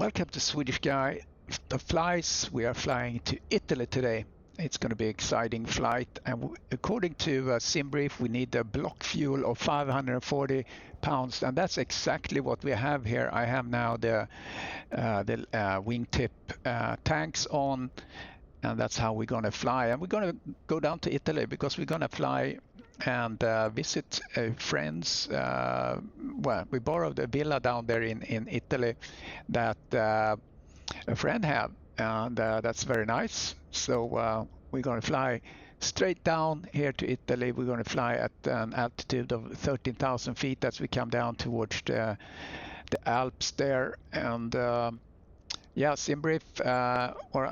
Welcome to Swedish Guy that Flies. We are flying to Italy today. It's going to be an exciting flight, and according to SimBrief, we need a block fuel of 540 pounds, and that's exactly what we have here. I have now the wingtip tanks on, and that's how we're going to fly. And we're going to go down to Italy because we're going to fly and visit friends. Well, we borrowed a villa down there in Italy that a friend had, and that's very nice. So we're going to fly straight down here to Italy. We're going to fly at an altitude of 13,000 feet as we come down towards the Alps there. And yeah, SimBrief or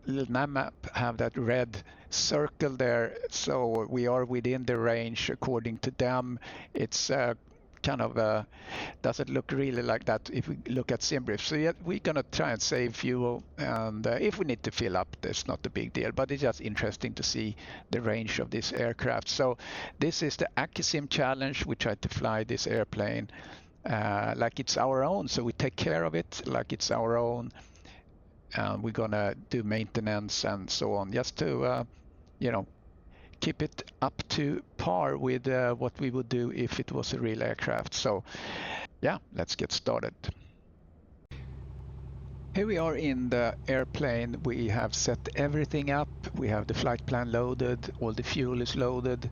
little map have that red circle there, so we are within the range according to them. It's kind of doesn't look really like that if we look at SimBrief. So yeah, we're gonna try and save fuel, and if we need to fill up, that's not a big deal, but it's just interesting to see the range of this aircraft. So this is the Accu-Sim challenge. We try to fly this airplane like it's our own, so we take care of it like it's our own. We're gonna do maintenance and so on, just to keep it up to par with what we would do if it was a real aircraft. So yeah, let's get started. Here we are in the airplane. We have set everything up. We have the flight plan loaded, all the fuel is loaded,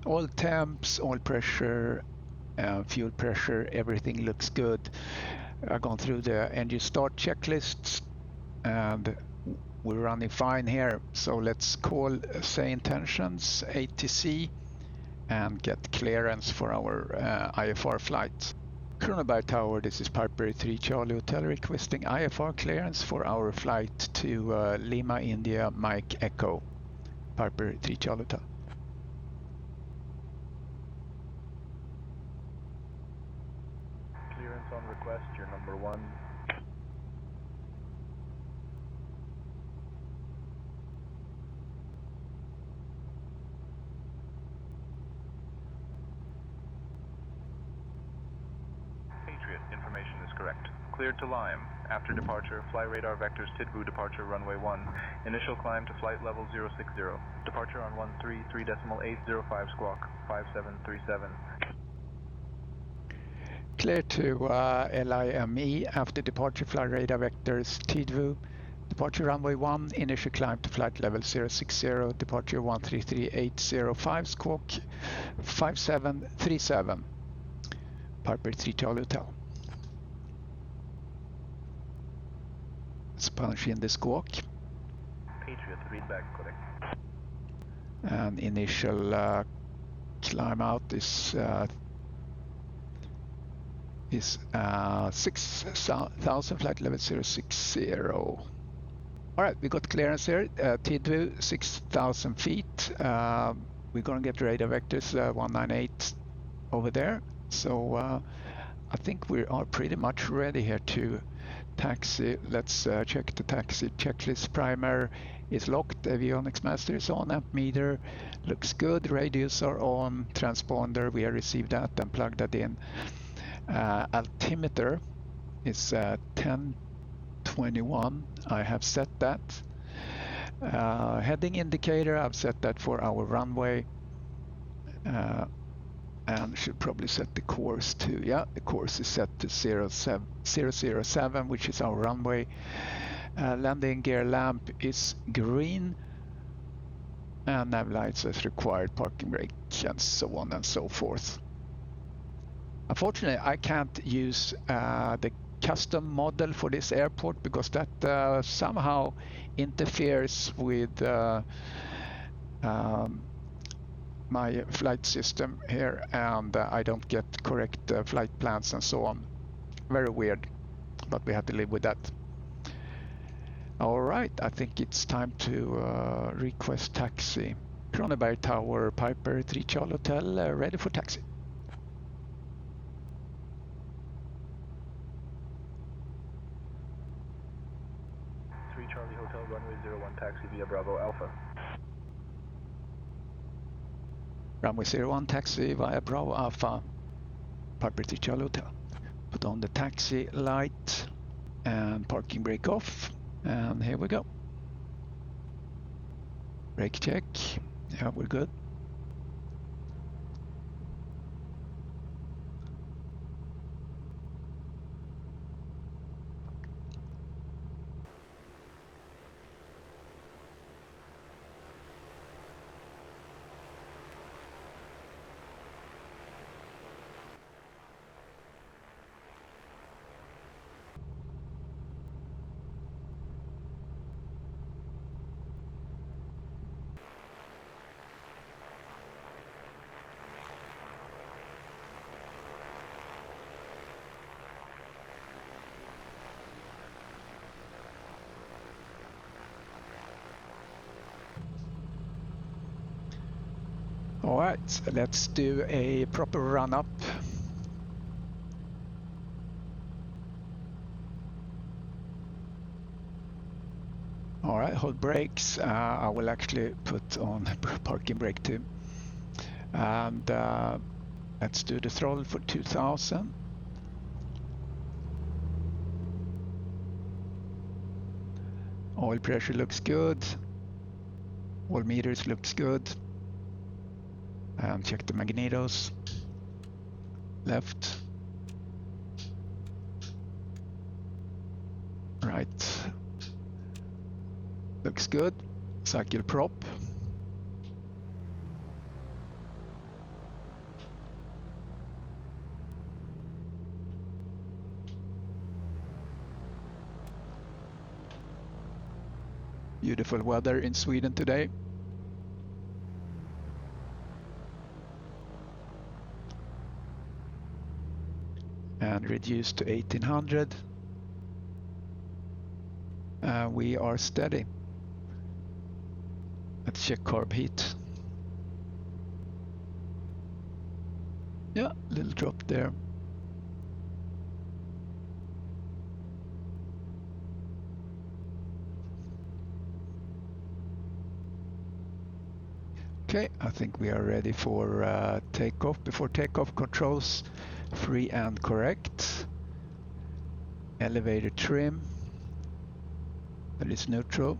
all temps, all pressure, fuel pressure, everything looks good. I've gone through the engine start checklists, and we're running fine here. So let's call SayIntentions ATC and get clearance for our IFR flight. Kronoberg Tower, this is Piper 3 Charlie Hotel, requesting IFR clearance for our flight to Lima, India, Mike Echo, Piper 3 Charlie Hotel. Clearance on request, you're number 1. Information is correct. Cleared to Lime. After departure, fly radar vectors Tidvu departure runway 1. Initial climb to flight level 060. Departure on 13.3.805 squawk 5737. Clear to LIME. After departure, fly radar vectors Tidvu. Departure runway 1. Initial climb to flight level 060. Departure 133805 squawk 5737. Piper 3 Charlie Hotel. Let's punch in the squawk. Patriot, readback correct. And initial climb out is 6,000, flight level 060. All right, we got clearance here. Tidvu 6,000 feet. We're gonna get radar vectors 198 over there. So I think we are pretty much ready here to taxi. Let's check the taxi checklist. Primer is locked, avionics master is on, amp meter looks good, radios are on, transponder we have received that and plugged that in. Altimeter is 1021, I have set that. Heading indicator, I've set that for our runway. And should probably set the course to, yeah, the course is set to 007, which is our runway. Landing gear lamp is green, and nav lights as required, parking brake, and so on and so forth. Unfortunately, I can't use the custom model for this airport because that somehow interferes with my flight system here, and I don't get correct flight plans and so on. Very weird, but we have to live with that. All right, I think it's time to request taxi. Kronoberg Tower, Piper 3 Charlie Hotel, ready for taxi. Charlie Hotel, runway 01, taxi via Bravo Alpha. Runway 01, taxi via Bravo Alpha, Piper 3 Charlie Hotel. Put on the taxi light. and parking brake off, and here we go. Brake check. Yeah, we're good. All right, so let's do a proper run up. All right, hold brakes. I will actually put on parking brake too. And let's do the throttle for 2000. Oil pressure looks good. All meters looks good. And check the magnetos. Left. Right. Looks good. Cycle prop. Beautiful weather in Sweden today. And reduced to 1800. We are steady. Let's check carb heat. Yeah, little drop there. Okay, I think we are ready for takeoff. Before takeoff, controls free and correct. Elevator trim. That is neutral.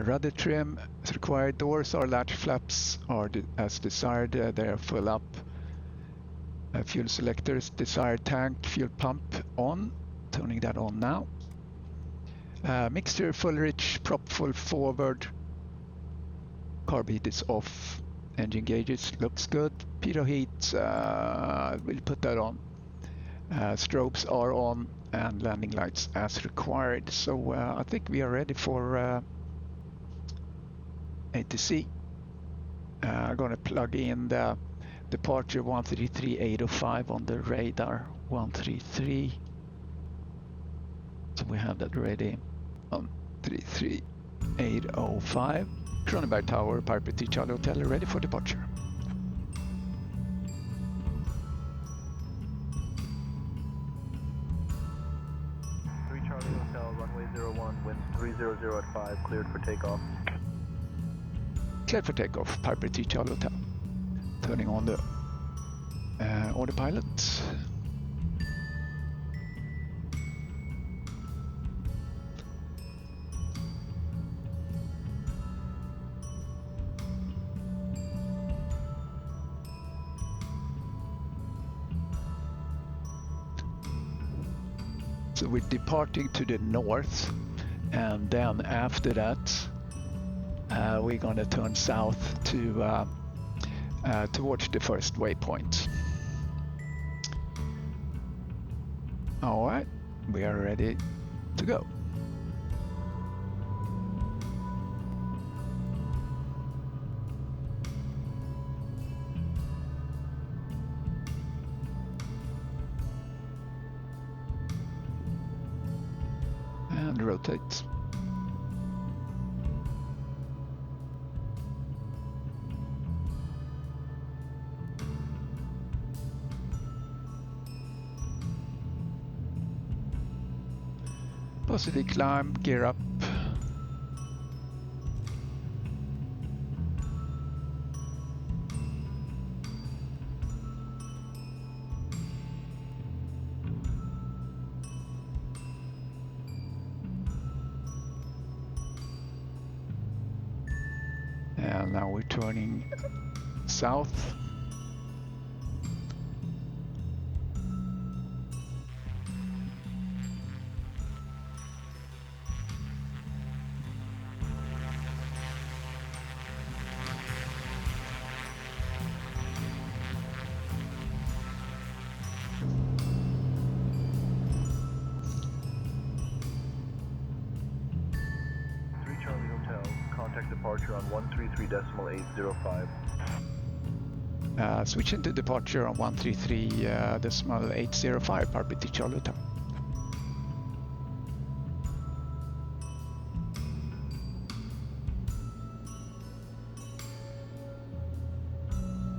Rudder trim is required. Doors or latch flaps are as desired. They are full up. Fuel selectors, desired tank, fuel pump on. Turning that on now. Mixture full rich, prop full forward. Carb heat is off. Engine gauges looks good. Pitot heat, we'll put that on. Strobes are on and landing lights as required. So I think we are ready for ATC. I'm going to plug in the departure 133.805 on the radar 133. So we have that ready. 133.805. Kroneberg Tower, Piper Charlie Hotel, ready for departure. Charlie Hotel, runway 01, winds 300 at 5, cleared for takeoff. Cleared for takeoff, Piper Charlie Hotel. Turning on the autopilot. So we're departing to the north, and then after that we're going to turn south to towards the first waypoint. All right, we are ready to go. And rotate. Positive climb, gear up. and now we're turning south. Departure on 133.805. Switching to departure on 133.805, Piper Charlie Hotel.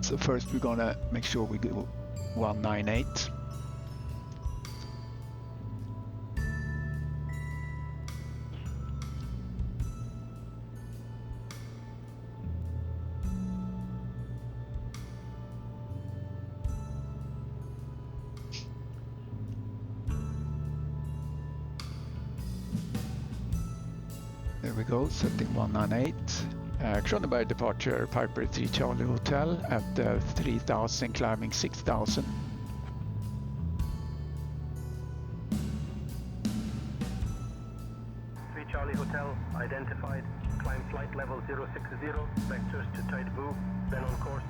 So first we're gonna make sure we go 198. There we go, setting 198. Kronoberg departure, Piper 3 Charlie Hotel at 3000, climbing 6000. Charlie Hotel identified, climb flight level 060, vectors to Tidvu, then on course.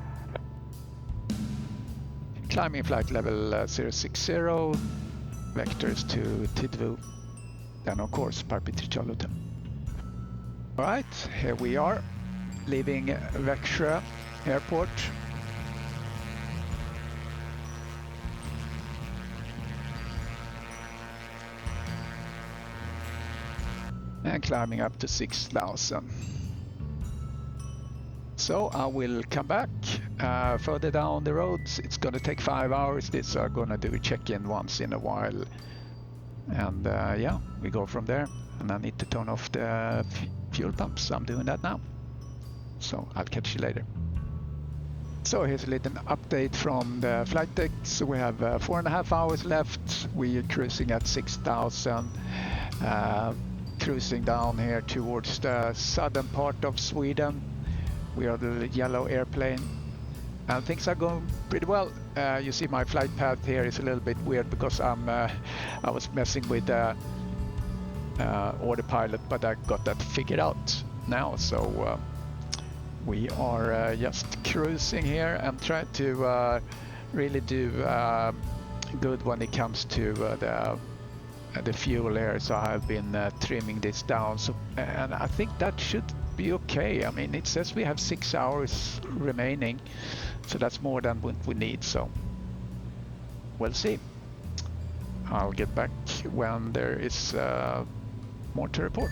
Climbing flight level 060, vectors to Tidvu, then on course, Piper 3 Charlie Hotel. Alright, here we are, leaving Växjö airport. And climbing up to 6000. So I will come back further down the roads. It's gonna take 5 hours. This I'm gonna do a check-in once in a while. And yeah, we go from there. And I need to turn off the fuel pumps. I'm doing that now. So I'll catch you later. So here's a little update from the flight deck. So we have 4.5 hours left. We are cruising at 6000. Cruising down here towards the southern part of Sweden. We are the yellow airplane. And things are going pretty well. You see my flight path here is a little bit weird because I was messing with autopilot, but I got that figured out now. So we are just cruising here and try to really do good when it comes to the fuel here. So I've been trimming this down. So and I think that should be okay. I mean, it says we have 6 hours remaining, so that's more than what we need. So we'll see. I'll get back when there is more to report.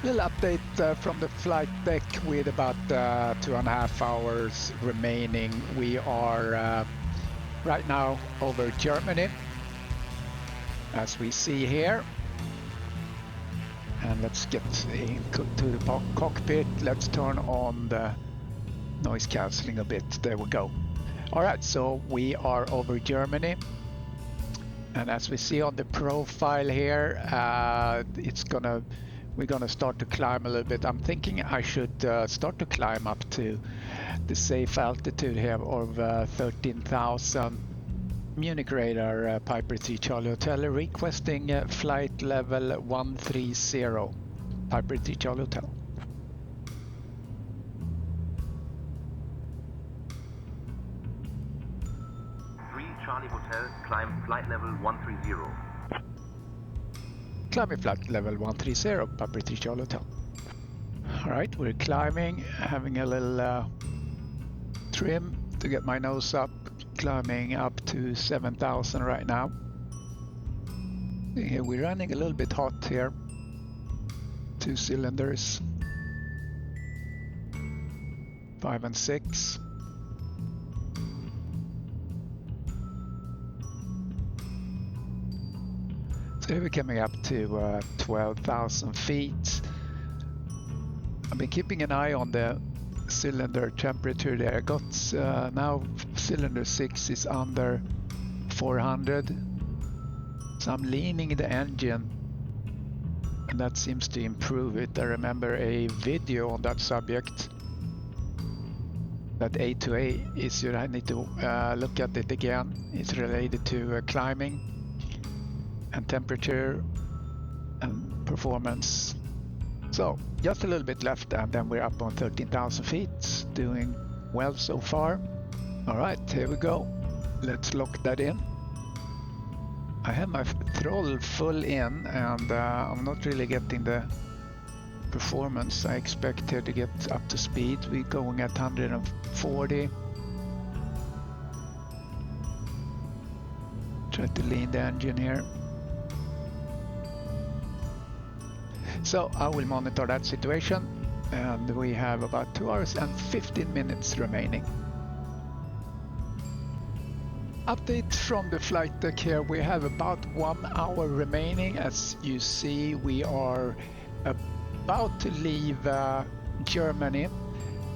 Little update from the flight deck with about 2.5 hours remaining. We are right now over Germany, as we see here. And let's get to the cockpit. Let's turn on the noise cancelling a bit. There we go. All right, so we are over Germany. And as we see on the profile here, we're gonna start to climb a little bit. I'm thinking I should start to climb up to the safe altitude here of 13,000. Munich radar, Piper 3 Charlie Hotel, requesting flight level 130, Piper 3 Charlie Hotel. Charlie Hotel, climb flight level 130. Climbing flight level 130, Papa Charlie Hotel. Alright, we're climbing, having a little trim to get my nose up, climbing up to 7,000 right now. Here we're running a little bit hot here. 2 cylinders, 5 and 6. So we're coming up to 12,000 feet. I've been keeping an eye on the cylinder temperature there. Got now cylinder 6 is under 400. So I'm leaning the engine, and that seems to improve it. I remember a video on that subject. That A2A issue, I need to look at it again. It's related to climbing and temperature and performance. So just a little bit left, and then we're up on 13,000 feet, doing well so far. All right, here we go. Let's lock that in. I have my throttle full in, and I'm not really getting the performance I expect here to get up to speed. We're going at 140. Try to lean the engine here. So I will monitor that situation, and we have about 2 hours and 15 minutes remaining. Update from the flight deck here. We have about 1 hour remaining. As you see, we are about to leave Germany.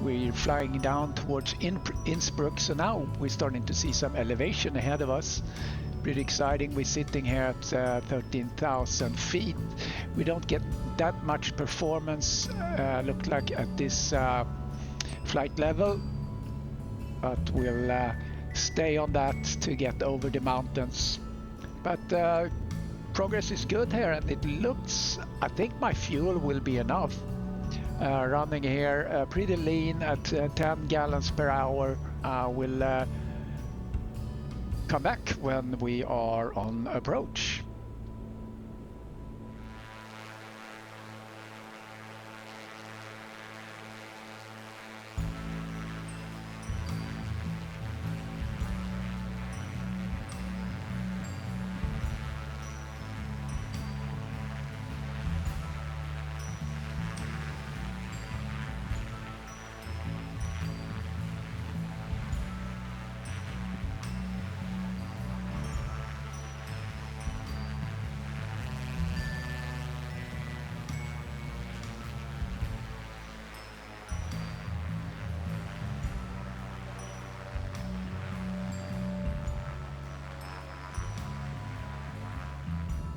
We're flying down towards Innsbruck, so now we're starting to see some elevation ahead of us. Pretty exciting. We're sitting here at 13,000 feet. We don't get that much performance, look like, at this flight level, but we'll stay on that to get over the mountains. But progress is good here, and it looks, I think my fuel will be enough. Running here pretty lean at 10 gallons per hour. We'll come back when we are on approach.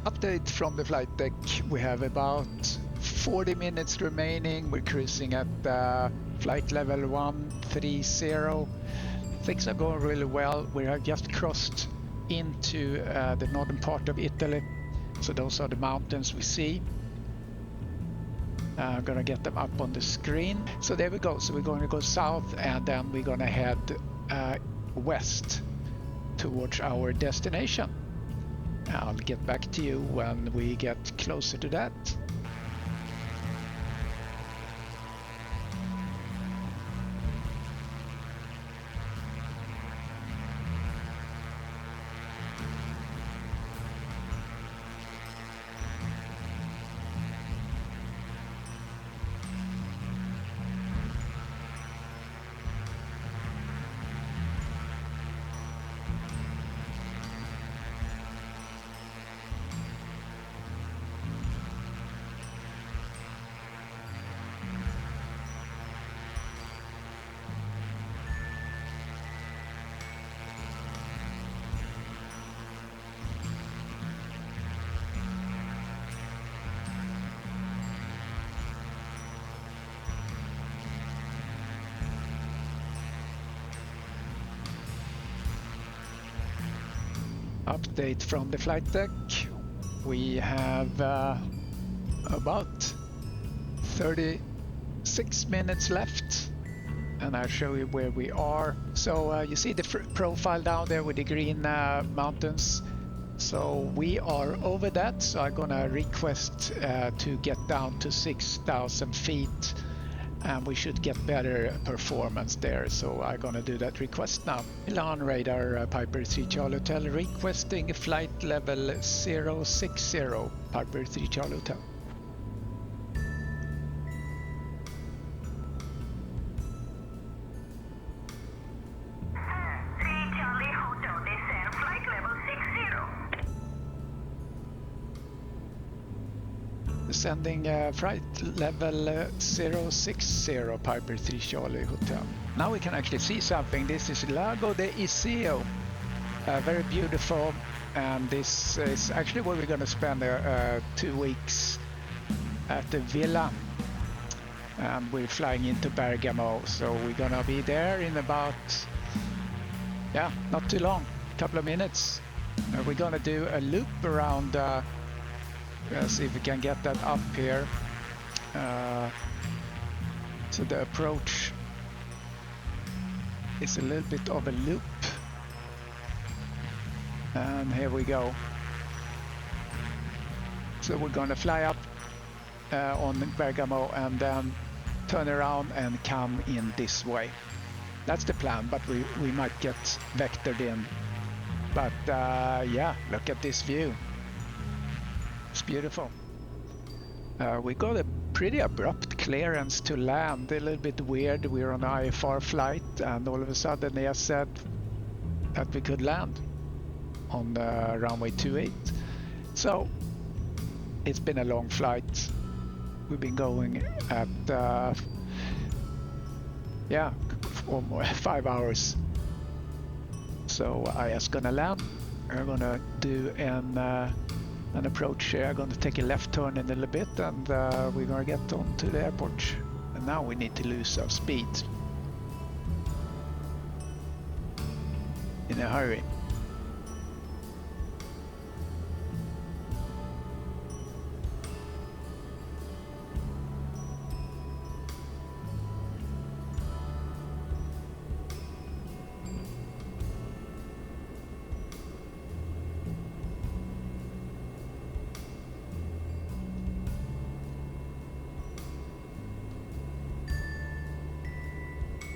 Update from the flight deck. We have about 40 minutes remaining. We're cruising at flight level 130. Things are going really well. We have just crossed into the northern part of Italy. So those are the mountains we see. I'm gonna get them up on the screen. So there we go. So we're going to go south, and then we're gonna head west towards our destination. I'll get back to you when we get closer to that. Update from the flight deck. We have about 36 minutes left, and I'll show you where we are. So you see the profile down there with the green mountains. So we are over that, so I'm gonna request to get down to 6,000 feet, and we should get better performance there. So I'm gonna do that request now. Milan radar Piper 3 Charlie Hotel requesting flight level 060 Piper 3 Charlie Hotel. Sending flight level 060 Piper 3 Charlie Hotel. Now we can actually see something. This is Lago de Iseo, very beautiful, and this is actually where we're going to spend 2 weeks at the villa, and we're flying into Bergamo, so we're going to be there in about, yeah, not too long, a couple of minutes. We're going to do a loop around see if we can get that up here. So the approach is a little bit of a loop, and here we go. So we're gonna fly up on Bergamo and then turn around and come in this way. That's the plan, but we might get vectored in. But yeah, look at this view. It's beautiful. We got a pretty abrupt clearance to land, a little bit weird. We're on an IFR flight, and all of a sudden they said that we could land on runway 28. So it's been a long flight. We've been going at yeah, almost 5 hours. So I just gonna land. I'm gonna do an approach here. I'm going to take a left turn in a little bit, and we're going to get on to the airport. And now we need to lose our speed in a hurry.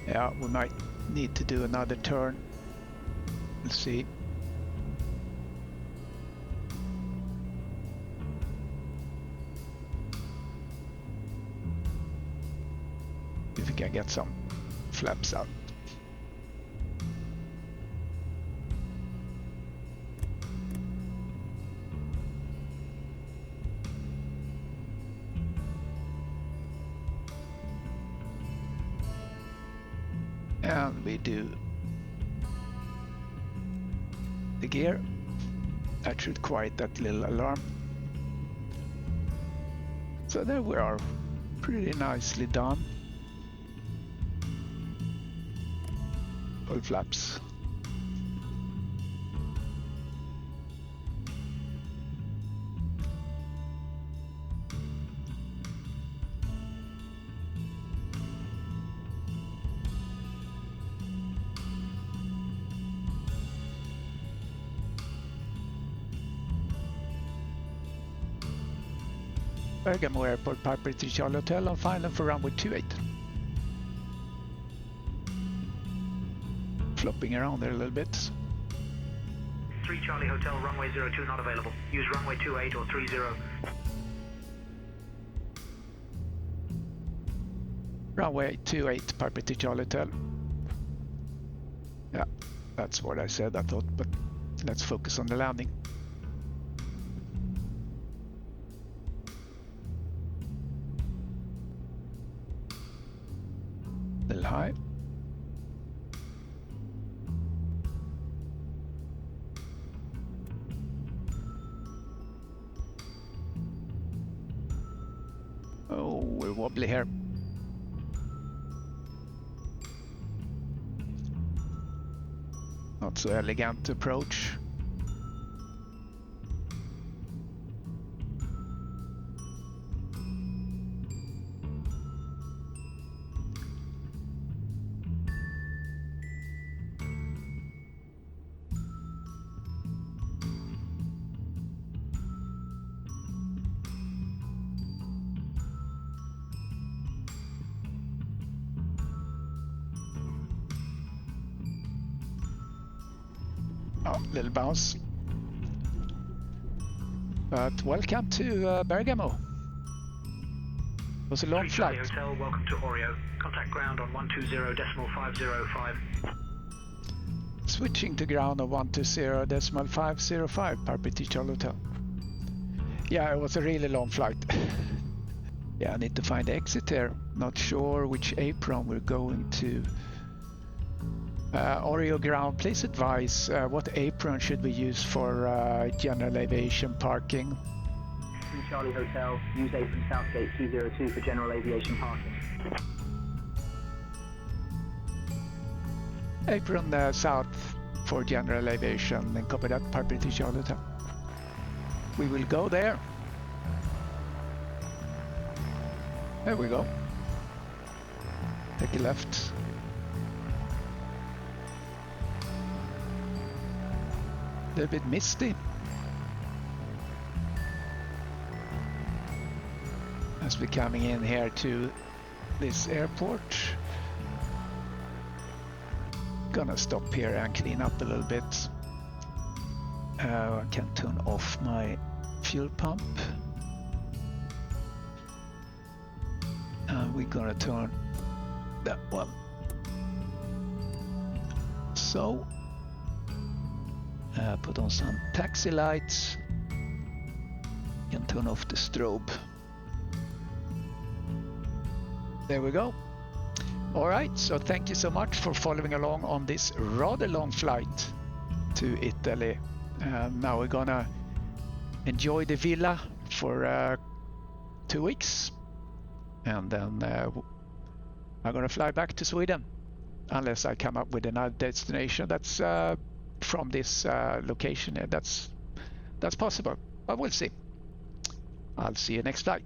Yeah, we might need to do another turn. Let's see. If we can get some flaps out. And we do the gear. That should quiet that little alarm. So there we are, pretty nicely done. Full flaps. Bergamo Airport, Piper 3 Charlie Hotel on final for runway 28. Flopping around there a little bit. 3 Charlie Hotel, runway 02 not available. Use runway 28 or 30. Runway 28, Piper 3 Charlie Hotel. Yeah, that's what I said, I thought, but let's focus on the landing. Little high. Oh, we're wobbly here. Not so elegant approach. Oh, little bounce. But welcome to Bergamo. It was a long flight. Hotel, welcome to Oreo. Contact ground on 120.505. Switching to ground on 120.505, Piper Charlie Hotel. Yeah, it was a really long flight. Yeah, I need to find the exit here. Not sure which apron we're going to. Oreo ground, please advise what apron should we use for general aviation parking? Charlie Hotel, use apron Southgate 202 for general aviation parking. Apron south for general aviation, and copy that, Piper Charlie Hotel. We will go there. There we go. Take a left. A little bit misty. As we're coming in here to this airport. Gonna stop here and clean up a little bit. I can turn off my fuel pump. And we're gonna turn that one. So, put on some taxi lights. Can turn off the strobe. There we go. All right, so thank you so much for following along on this rather long flight to Italy. Now we're gonna enjoy the villa for 2 weeks, and then I'm gonna fly back to Sweden, unless I come up with another destination that's from this location. That's possible, but we'll see. I'll see you next flight.